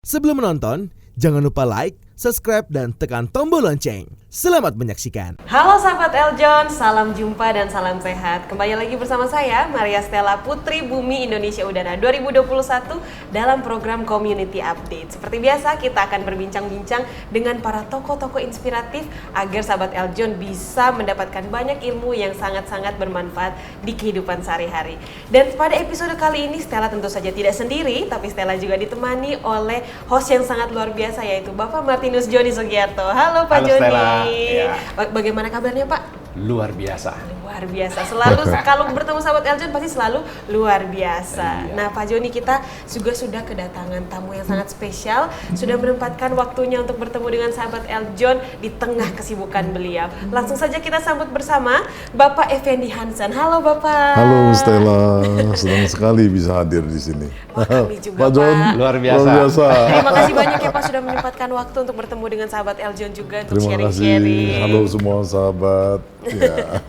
Sebelum menonton, jangan lupa like, subscribe, dan tekan tombol lonceng. Selamat menyaksikan. Halo sahabat Eljon, salam jumpa dan salam sehat. Kembali lagi bersama saya, Maria Stella Putri Bumi Indonesia Udara 2021 dalam program Community Update. Seperti biasa, kita akan berbincang-bincang dengan para tokoh-tokoh inspiratif agar sahabat Eljon bisa mendapatkan banyak ilmu yang sangat-sangat bermanfaat di kehidupan sehari-hari. Dan pada episode kali ini, Stella tentu saja tidak sendiri, tapi Stella juga ditemani oleh host yang sangat luar biasa, yaitu Bapak Martinus Joni Sugiarto. Halo Pak Joni. Stella. Ya. Bagaimana kabarnya Pak? Luar biasa. Luar biasa. Selalu kalau bertemu sahabat Eljon pasti selalu luar biasa. Iya. Nah Pak Joni, kita juga sudah kedatangan tamu yang sangat spesial. Sudah menempatkan waktunya untuk bertemu dengan sahabat Eljon di tengah kesibukan beliau. Langsung saja kita sambut bersama Bapak Effendi Hansen. Halo Bapak. Halo Stella, senang sekali bisa hadir di sini. Wah, kami juga Pak Jon, Luar biasa. luar biasa. Terima kasih banyak ya Pak sudah menyempatkan waktu untuk bertemu dengan sahabat Eljon juga untuk Terima kasih. sharing-sharing. Halo semua sahabat. Ya.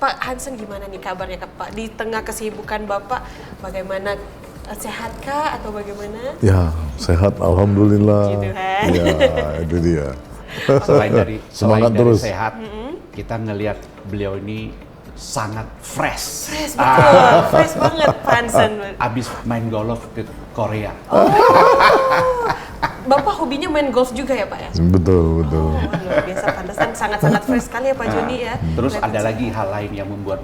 Pak Hansen, gimana nih kabarnya Pak? Di tengah kesibukan Bapak, bagaimana, sehatkah atau bagaimana? Ya, sehat alhamdulillah. Gitu kan. Ya, itu dia. Selain dari Semangat dari terus. sehat, kita ngelihat beliau ini sangat fresh. Fresh, betul. Fresh banget Pak Hansen. Abis main golf ke Korea. Bapak hobinya main golf juga ya Pak ya? Betul, betul. Wah, luar biasa, pantesan sangat-sangat fresh sekali ya Pak Joni ya. Terus Kelihatan ada sih. lagi hal lain yang membuat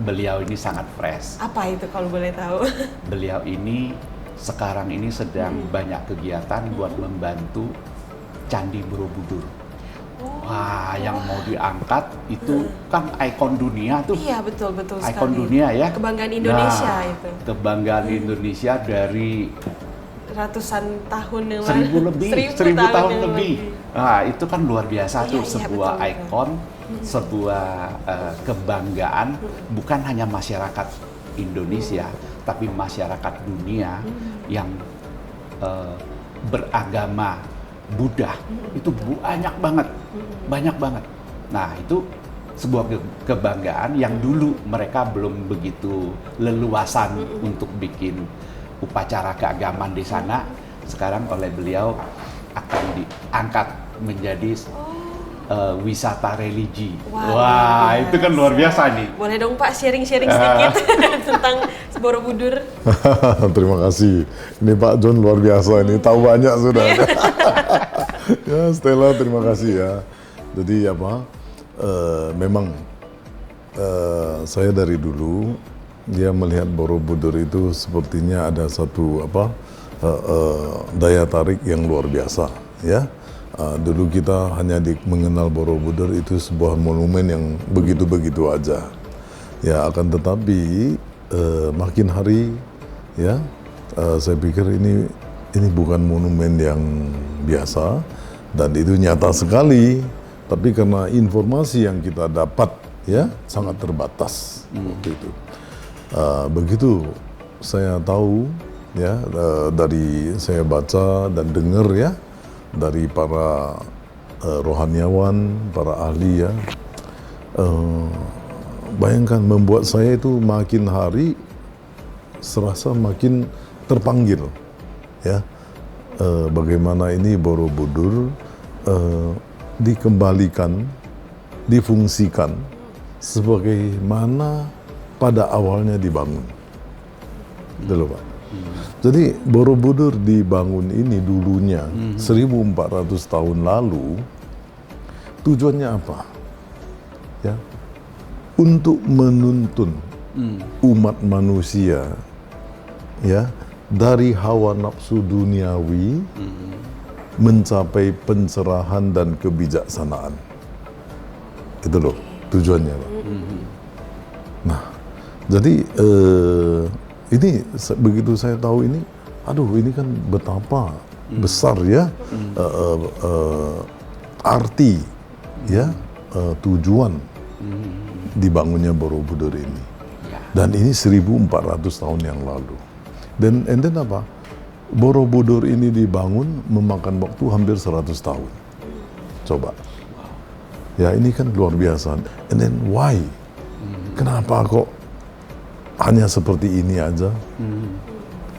beliau ini sangat fresh. Apa itu kalau boleh tahu? Beliau ini sekarang ini sedang banyak kegiatan buat membantu Candi Borobudur. Wah, yang mau diangkat itu kan ikon dunia tuh. Iya, betul sekali. Ikon dunia ya. Kebanggaan Indonesia Nah, itu. Kebanggaan Indonesia dari Ratusan tahun yang lalu. 1000 lebih, 1000 tahun lebih. Nah, itu kan luar biasa tuh, Iya, sebuah betul. ikon, sebuah kebanggaan, bukan hanya masyarakat Indonesia, tapi masyarakat dunia yang beragama Buddha. Itu banyak banget. Nah, itu sebuah kebanggaan yang dulu mereka belum begitu leluasan untuk bikin upacara keagamaan di sana. Sekarang oleh beliau akan diangkat menjadi wisata religi. Wah, itu kan luar biasa nih. Boleh dong Pak sharing-sharing sedikit tentang Borobudur. Terima kasih. Ini Pak Jon luar biasa ini, tahu banyak sudah. Ya Stella, terima kasih ya. Jadi memang saya dari dulu dia melihat Borobudur itu sepertinya ada satu daya tarik yang luar biasa ya. Dulu kita hanya mengenal Borobudur itu sebuah monumen yang begitu-begitu aja. Ya, akan tetapi makin hari ya saya pikir ini bukan monumen yang biasa dan itu nyata sekali, tapi karena informasi yang kita dapat ya sangat terbatas waktu itu. Begitu saya tahu ya dari saya baca dan dengar ya dari para rohaniawan, para ahli ya, bayangkan membuat saya itu makin hari serasa makin terpanggil ya, bagaimana ini Borobudur dikembalikan, difungsikan sebagaimana pada awalnya dibangun. Itu loh Pak. Jadi Borobudur dibangun ini dulunya 1400 tahun lalu, tujuannya apa? Ya, untuk menuntun umat manusia ya dari hawa nafsu duniawi mencapai pencerahan dan kebijaksanaan. Itu loh tujuannya Pak. Nah, jadi ini begitu saya tahu ini, ini kan betapa besar ya arti ya tujuan dibangunnya Borobudur ini. Dan ini 1400 tahun yang lalu. Dan apa? Borobudur ini dibangun memakan waktu hampir 100 tahun. Coba. Ya, ini kan luar biasa. And then why? Kenapa kok hanya seperti ini aja?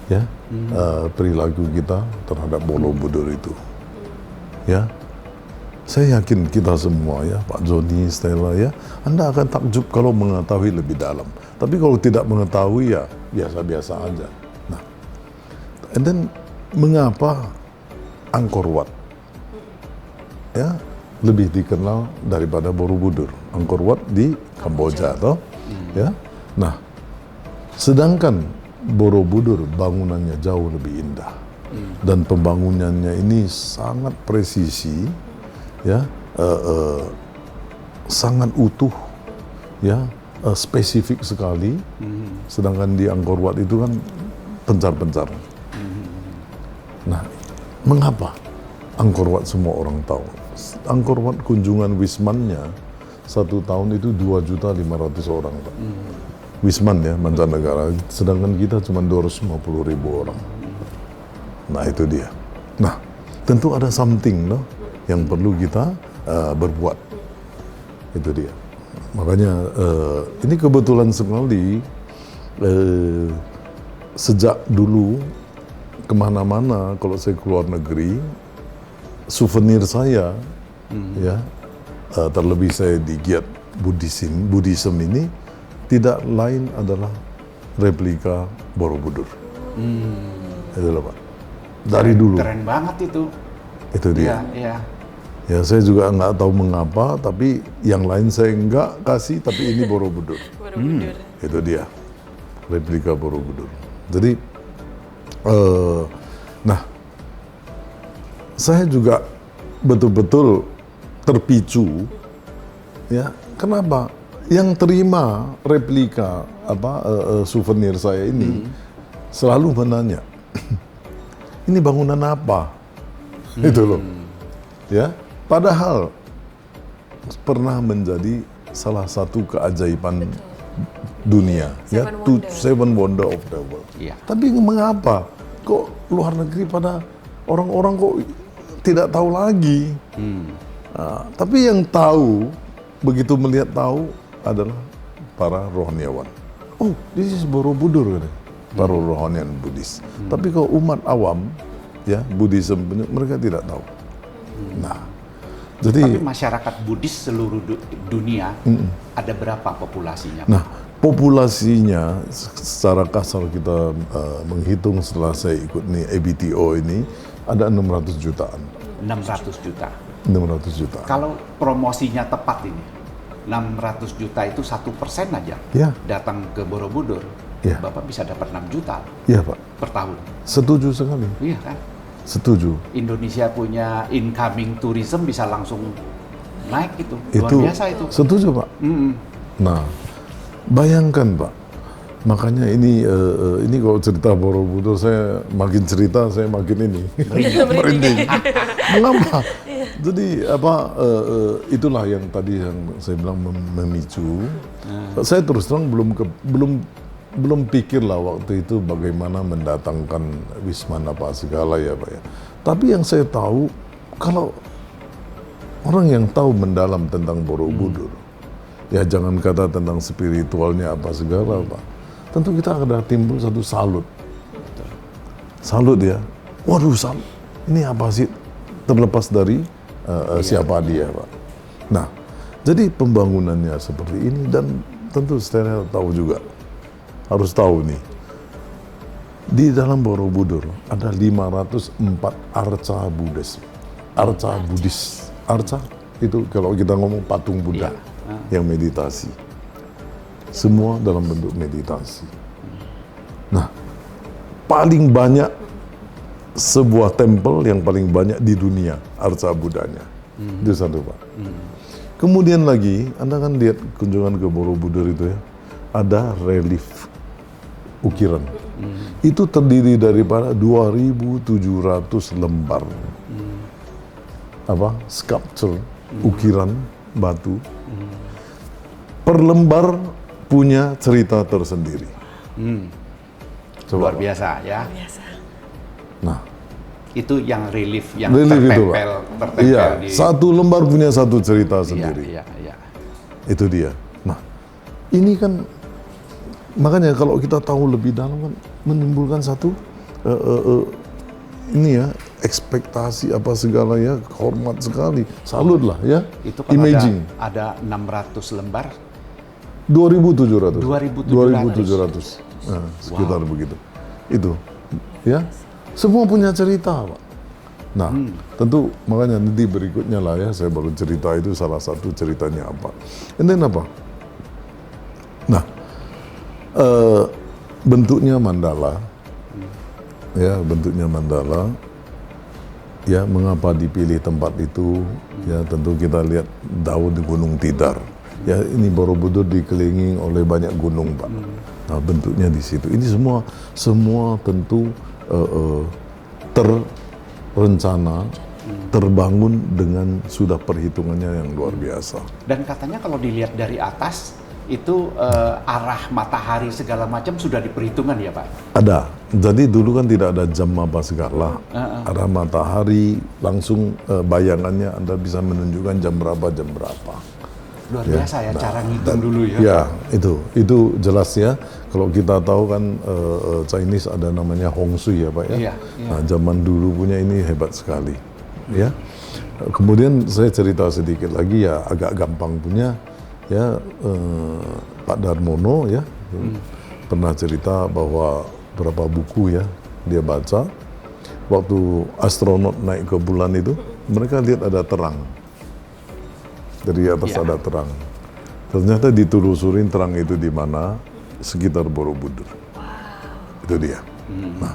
Ya, perilaku kita terhadap Borobudur itu. Ya, saya yakin kita semua ya, Pak Joni, Stella ya, Anda akan takjub kalau mengetahui lebih dalam. Tapi kalau tidak mengetahui ya biasa-biasa aja. Nah, and then mengapa Angkor Wat ya lebih dikenal daripada Borobudur? Angkor Wat di Kamboja, toh, ya. Nah, sedangkan Borobudur bangunannya jauh lebih indah dan pembangunannya ini sangat presisi, ya, sangat utuh, ya, spesifik sekali. Sedangkan di Angkor Wat itu kan pencar-pencar. Nah, mengapa Angkor Wat semua orang tahu? Angkor Wat kunjungan Wismannya 1 tahun itu 2.500.000 orang, Pak. Wisman ya, mancanegara. Sedangkan kita cuma 250.000 orang. Nah, itu dia. Nah, tentu ada something loh yang perlu kita berbuat. Itu dia. Makanya ini kebetulan sekali sejak dulu kemana-mana kalau saya keluar negeri, souvenir saya ya, terlebih saya digiat Buddhism ini tidak lain adalah replika Borobudur. Itu loh, Pak. Dari dulu. Keren banget itu. Itu dia. Iya. Ya, saya juga nggak tahu mengapa, tapi yang lain saya nggak kasih, tapi ini Borobudur. Borobudur. Itu dia, replika Borobudur. Jadi, nah, saya juga betul-betul terpicu, ya. Kenapa? Yang terima replika souvenir saya ini selalu menanya, ini bangunan apa? Itu loh, ya. Padahal pernah menjadi salah satu keajaiban dunia, ya, Seven Wonder of the World. Iya. Tapi mengapa kok luar negeri pada orang-orang kok tidak tahu lagi? Nah, tapi yang tahu, begitu melihat tahu adalah para rohaniawan. Oh, this is Borobudur, para rohanian Buddhis. Tapi kalau umat awam, ya, Buddhism mereka tidak tahu. Nah, jadi, Tapi masyarakat Buddhis seluruh dunia ada berapa populasinya? nah, populasinya secara kasar kita menghitung setelah saya ikut nih ABTO ini ada 600 jutaan. 600 juta. 600 juta. Kalau promosinya tepat ini, 600 juta itu 1% aja Ya. datang ke Borobudur, Ya. Bapak bisa dapat 6 juta Iya, Pak. per tahun. Setuju sekali. Iya kan? Setuju. Indonesia punya incoming tourism bisa langsung naik itu. Luar Itu biasa itu. setuju, Pak. Nah, bayangkan, Pak. Makanya ini kalau cerita Borobudur saya makin cerita saya makin ini merinding. Mengapa? Jadi itulah yang tadi yang saya bilang memicu. Saya terus terang belum pikir lah waktu itu bagaimana mendatangkan Wisman apa segala ya, Pak ya. Tapi yang saya tahu kalau orang yang tahu mendalam tentang Borobudur, ya jangan kata tentang spiritualnya apa segala, Pak. Tentu kita ada timbul satu salut. Salut ya. Waduh, salut. Ini apa sih? Terlepas dari siapa dia, Pak. Nah, jadi pembangunannya seperti ini dan tentu Stella tahu juga. Harus tahu nih. Di dalam Borobudur ada 504 arca Buddhis. Arca Buddhis. Arca itu kalau kita ngomong patung Buddha yang meditasi. Semua dalam bentuk meditasi. Nah, paling banyak sebuah tempel yang paling banyak di dunia arca Buddhanya. Itu satu, Pak. Kemudian lagi, Anda kan lihat kunjungan ke Borobudur itu ya, ada relief ukiran. Itu terdiri daripada 2.700 lembar sculpture, ukiran batu. Per lembar punya cerita tersendiri. Luar biasa ya. Biasa. Nah, Itu yang relief yang relief itu, Pak. tertempel Iya, di. satu lembar punya satu cerita Iya, sendiri. iya. Itu dia. Nah, ini kan makanya kalau kita tahu lebih dalam kan menimbulkan satu ini ya ekspektasi apa segala ya, hormat sekali, salut lah ya. Itu kan Imaging ada 600 lembar. 2.700. 2.700. Nah, sekitar begitu. Itu ya. Semua punya cerita, Pak. Nah, tentu makanya nanti berikutnya lah ya saya baru cerita itu salah satu ceritanya apa. And then apa? Nah, bentuknya mandala. Ya, bentuknya mandala. Ya, mengapa dipilih tempat itu? Ya, tentu kita lihat daun di Gunung Tidar. Ya, ini Borobudur dikelilingi oleh banyak gunung, Pak. Nah, bentuknya di situ. Ini semua tentu terencana, terbangun dengan sudah perhitungannya yang luar biasa. Dan katanya kalau dilihat dari atas itu arah matahari segala macam sudah diperhitungkan ya Pak? Ada. Jadi dulu kan tidak ada jam apa segala. Arah matahari langsung bayangannya Anda bisa menunjukkan jam berapa. Luar biasa ya, cara ngitung dulu ya. Ya, itu jelas ya. Kalau kita tahu kan Chinese ada namanya Hong Sui ya Pak ya. Iya. Nah, zaman dulu punya ini hebat sekali. Ya. Kemudian saya cerita sedikit lagi ya, agak gampang punya ya, Pak Darmono ya pernah cerita bahwa berapa buku ya dia baca waktu astronot naik ke bulan itu, mereka lihat ada terang. Dari atas ada terang. Ternyata ditelusurin terang itu di mana, sekitar Borobudur. Itu dia. Nah,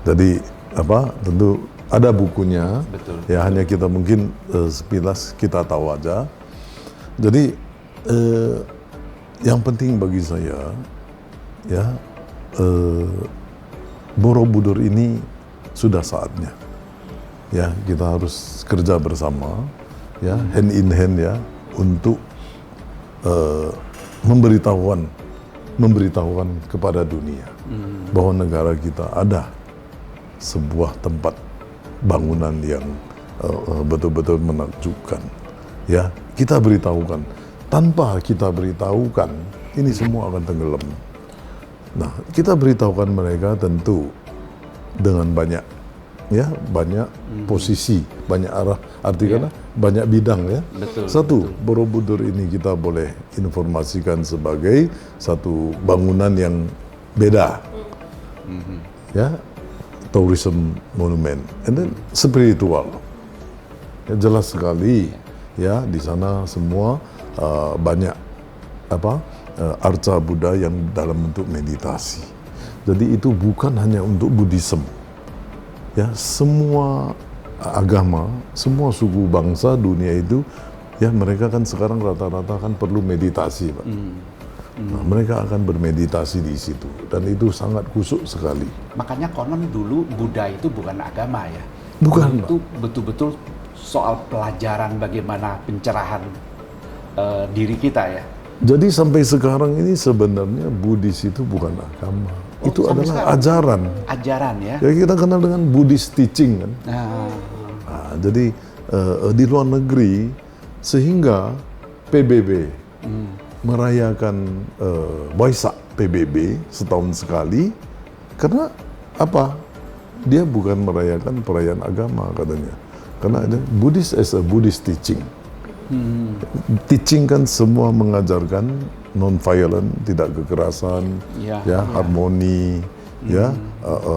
jadi apa? Tentu ada bukunya. Betul. Ya hanya kita mungkin sepilas kita tahu aja. Jadi yang penting bagi saya ya, Borobudur ini sudah saatnya. Ya, kita harus kerja bersama. Ya, hand in hand ya, untuk memberitahuan kepada dunia bahwa negara kita ada sebuah tempat bangunan yang betul-betul menakjubkan. Ya, kita beritahukan. Tanpa kita beritahukan, ini semua akan tenggelam. Nah, kita beritahukan mereka tentu dengan banyak ya, banyak posisi, banyak arah, artinya banyak bidang ya. Betul, Satu, Borobudur ini kita boleh informasikan sebagai satu bangunan yang beda, ya, tourism monument, and then spiritual. Ya, jelas sekali ya, di sana semua banyak apa arca Buddha yang dalam bentuk meditasi. Jadi itu bukan hanya untuk Buddhism. Ya, semua agama, semua suku bangsa dunia itu, ya mereka kan sekarang rata-rata kan perlu meditasi, Pak. Nah, mereka akan bermeditasi di situ, dan itu sangat khusyuk sekali. Makanya konon dulu Buddha itu bukan agama ya. Bukan, Itu betul-betul soal pelajaran bagaimana pencerahan diri kita ya. Jadi sampai sekarang ini sebenarnya Buddhis itu bukan agama, itu sampai adalah sekarang? ajaran. Ajaran ya. Ya, kita kenal dengan Buddhist teaching kan. Nah, jadi di luar negeri sehingga PBB merayakan Waisak PBB setahun sekali, karena apa? Dia bukan merayakan perayaan agama katanya, karena ada Buddhist as a Buddhist teaching. Teaching kan semua mengajarkan non-violent, tidak kekerasan, harmoni, ya,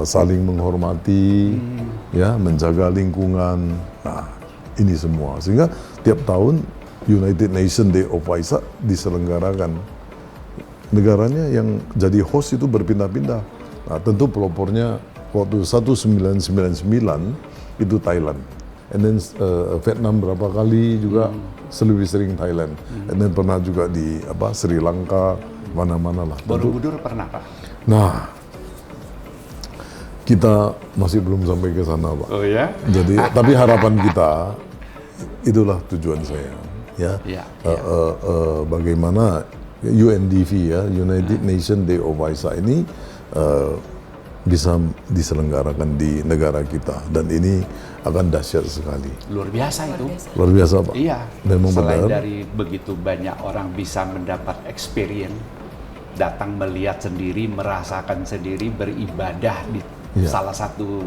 saling menghormati, ya, menjaga lingkungan. Nah, ini semua sehingga tiap tahun United Nations Day of Waisak diselenggarakan. Negaranya yang jadi host itu berpindah-pindah. Nah, tentu pelopornya waktu 1999 itu Thailand. And then Vietnam berapa kali juga, lebih sering Thailand. And then pernah juga di Sri Lanka, mana-mana lah. Borobudur pernah Pak? Nah, kita masih belum sampai ke sana, Pak. Oh ya? Jadi, tapi harapan kita, itulah tujuan saya. Ya, bagaimana UNDV ya, United Nations Day of Waisak ini bisa diselenggarakan di negara kita, dan ini akan dahsyat sekali. Luar biasa itu. Luar biasa, Pak. Iya. Memang Selain benar. dari begitu banyak orang bisa mendapat experience, datang melihat sendiri, merasakan sendiri, beribadah di Iya. salah satu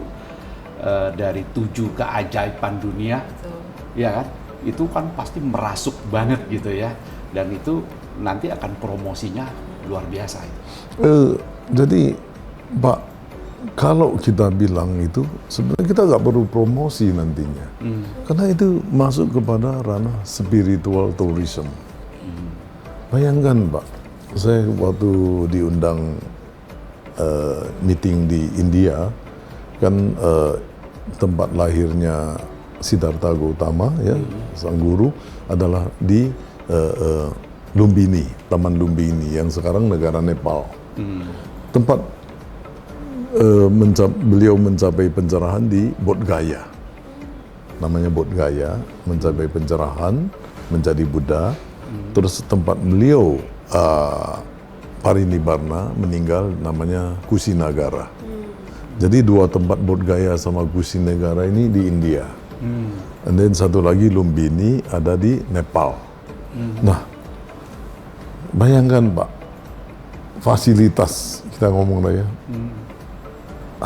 dari 7 keajaiban dunia, Betul. ya kan? Itu kan pasti merasuk banget gitu ya, dan itu nanti akan promosinya luar biasa itu. Jadi Pak, kalau kita bilang itu sebenarnya kita nggak perlu promosi nantinya, karena itu masuk kepada ranah spiritual tourism. Bayangkan Pak, saya waktu diundang meeting di India, kan tempat lahirnya Siddhartha Gautama ya, sang guru adalah di Lumbini, Taman Lumbini yang sekarang negara Nepal. Tempat beliau mencapai pencerahan di Bodh Gaya, namanya Bodh Gaya, mencapai pencerahan, menjadi Buddha. Terus tempat beliau parinibbana, meninggal, namanya Kusinagara. Jadi 2 tempat Bodh Gaya sama Kusinagara ini di India. And then satu lagi Lumbini ada di Nepal. Nah, bayangkan Pak, fasilitas kita ngomong lah ya,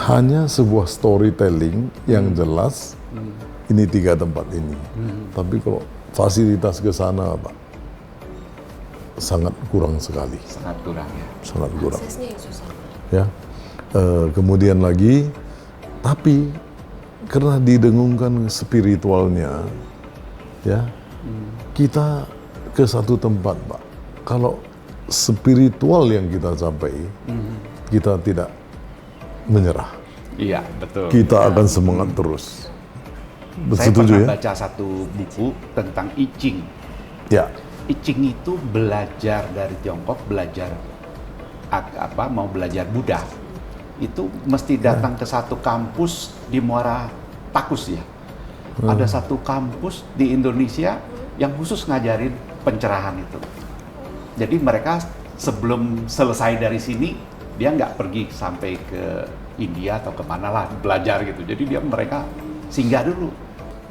hanya sebuah storytelling yang jelas. Ini 3 tempat ini. Tapi kalau fasilitas ke sana Pak, sangat kurang sekali. Sangat kurang ya. Sangat kurang. Aksesnya yang susah. Ya. Kemudian lagi, tapi karena didengungkan spiritualnya, ya, kita ke satu tempat Pak. Kalau spiritual yang kita capai, kita tidak menyerah. Iya, betul. Kita akan semangat terus. Saya Setuju pernah ya? baca satu buku tentang I Ching. Ya. I Ching itu belajar dari Tiongkok, belajar mau belajar Buddha. Itu mesti datang ke satu kampus di Muara Takus ya. Ada satu kampus di Indonesia yang khusus ngajarin pencerahan itu. Jadi mereka sebelum selesai dari sini, dia nggak pergi sampai ke India atau kemana lah belajar gitu. Jadi mereka singgah dulu.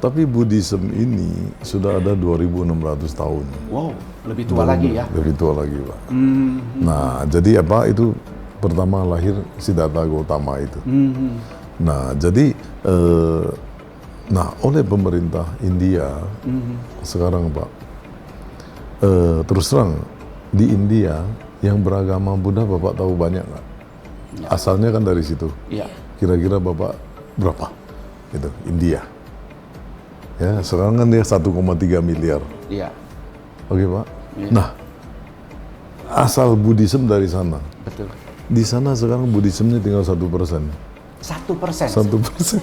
Tapi Buddhism ini sudah ada 2.600 tahun. Wow, lebih tua lagi ya. Lebih tua lagi Pak. Nah, jadi apa itu pertama lahir Siddhartha Gautama itu. Nah, jadi oleh pemerintah India sekarang Pak, terus terang di India yang beragama Buddha Bapak tahu banyak nggak? Ya. Asalnya kan dari situ. Iya. Kira-kira Bapak berapa? Itu India. Ya, sekarang kan dia 1,3 miliar. Iya. Oke Pak. Iya. Nah, asal Buddhism dari sana. Betul. Di sana sekarang Buddhismnya tinggal 1%. 1%. 1%.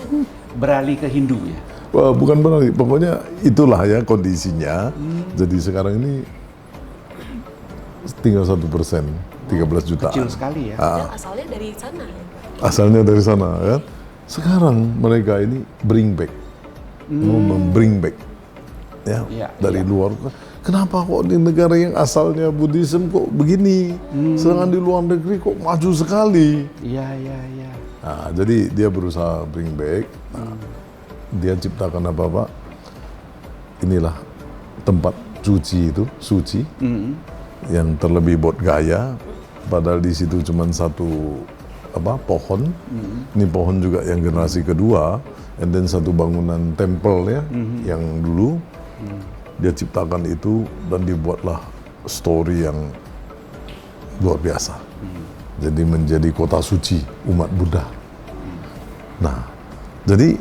Beralih ke Hindu ya. Wah, bukan berarti. Pokoknya itulah ya kondisinya. Jadi sekarang ini tinggal 1%, 13 jutaan. Kecil sekali ya. Dan asalnya dari sana ya Pak. Asalnya dari sana kan. Sekarang mereka ini bring back, mau bring back, ya, Iya, dari iya. luar. Kenapa kok di negara yang asalnya Buddhism kok begini, sedangkan di luar negeri kok maju sekali? Iya, iya, iya. Nah, jadi dia berusaha bring back. Nah, dia ciptakan apa Pak? Inilah tempat suci yang terlebih Bodh Gaya. Padahal di situ cuma satu pohon. Ini pohon juga yang generasi kedua. And then satu bangunan temple ya, yang dulu dia ciptakan itu dan dibuatlah story yang luar biasa. Jadi menjadi kota suci umat Buddha. Nah, jadi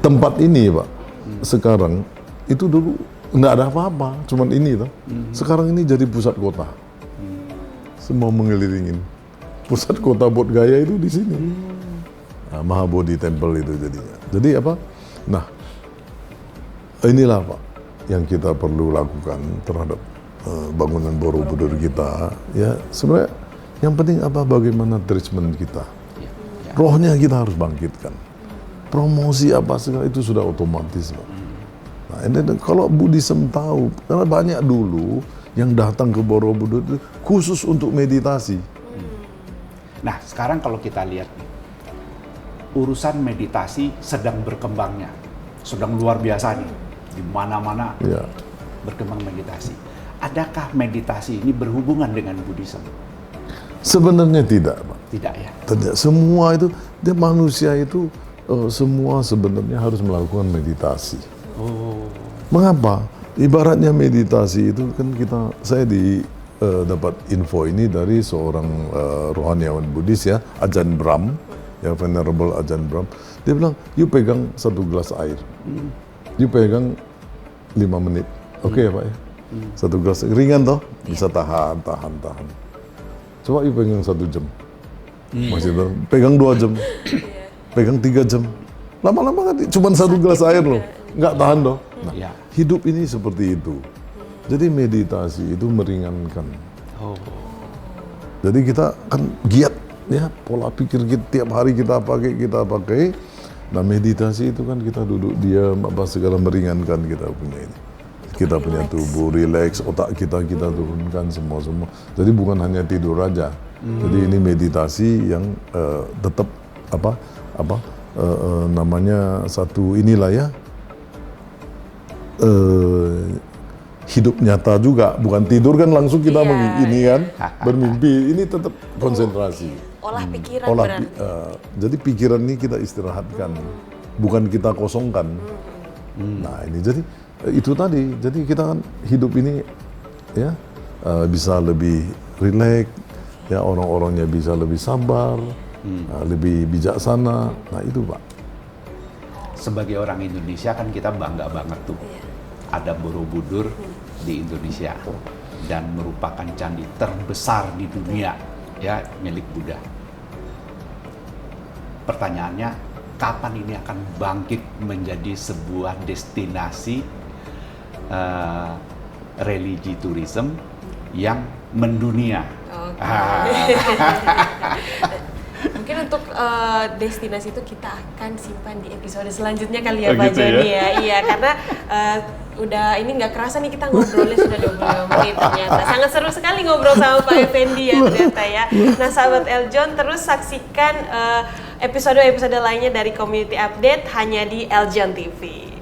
tempat ini Pak, sekarang itu dulu nggak ada apa-apa, cuman ini toh. Sekarang ini jadi pusat kota. Semua mengelilingin. Pusat kota Bodh Gaya itu di sini. Nah, Mahabodhi Temple itu jadinya. Jadi apa? Nah, inilah Pak yang kita perlu lakukan terhadap bangunan Borobudur kita. Ya, sebenarnya yang penting apa? Bagaimana treatment kita. Rohnya kita harus bangkitkan. Promosi apa segala itu sudah otomatis Pak. Nah, ini kalau Buddhism tahu, karena banyak dulu yang datang ke Borobudur itu khusus untuk meditasi. Nah, sekarang kalau kita lihat nih, urusan meditasi sedang berkembangnya, sedang luar biasa nih, di mana-mana Ya. berkembang meditasi. Adakah meditasi ini berhubungan dengan Buddhism? Sebenarnya tidak, Pak. Tidak ya? Tidak. Semua itu, dia manusia itu semua sebenarnya harus melakukan meditasi. Oh. Mengapa? Ibaratnya meditasi itu kan saya dapat info ini dari seorang rohaniawan Buddhis ya, Ajahn Brahm, ya Venerable Ajahn Brahm. Dia bilang, you pegang 1 gelas air, you pegang 5 menit, oke ya Pak ya? 1 gelas, ringan toh, bisa tahan. Coba you pegang 1 jam, masih tahan. Pegang 2 jam, pegang 3 jam, lama-lama kan cuma 1 gelas air loh, nggak tahan toh. Nah, Ya. hidup ini seperti itu. Jadi meditasi itu meringankan. Oh. Jadi kita kan giat ya, pola pikir kita tiap hari kita pakai. Nah meditasi itu kan kita duduk diam, apa segala meringankan kita punya ini. Kita punya tubuh rileks, otak kita turunkan semua. Jadi bukan hanya tidur aja. Jadi ini meditasi yang tetap namanya satu inilah ya. Hidup nyata juga, bukan tidur kan langsung kita bermimpi, ini tetap konsentrasi. Olah pikiran Olah berarti. Jadi pikiran ini kita istirahatkan, bukan kita kosongkan. Nah ini jadi itu tadi, jadi kita kan hidup ini ya bisa lebih rileks, ya orang-orangnya bisa lebih sabar, lebih bijaksana. Nah itu Pak. Sebagai orang Indonesia kan kita bangga banget tuh. Ada Borobudur di Indonesia dan merupakan candi terbesar di dunia ya, milik Buddha. Pertanyaannya, kapan ini akan bangkit menjadi sebuah destinasi religi tourism yang mendunia? Mungkin untuk destinasi itu kita akan simpan di episode selanjutnya kali ya Oh, Pak gitu Joni ya? ya. Iya, karena udah ini nggak kerasa nih kita ngobrolnya sudah 25 menit ternyata. Sangat seru sekali ngobrol sama Pak Effendi ya ternyata ya. Nah sahabat Eljon, terus saksikan episode-episode lainnya dari Community Update hanya di Eljon TV.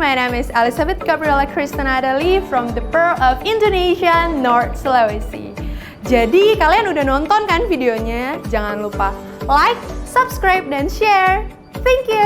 My name is Elizabeth Gabriela Kristanadali from the Pearl of Indonesia, North Sulawesi. Jadi kalian udah nonton kan videonya? Jangan lupa like, subscribe, dan share. Thank you!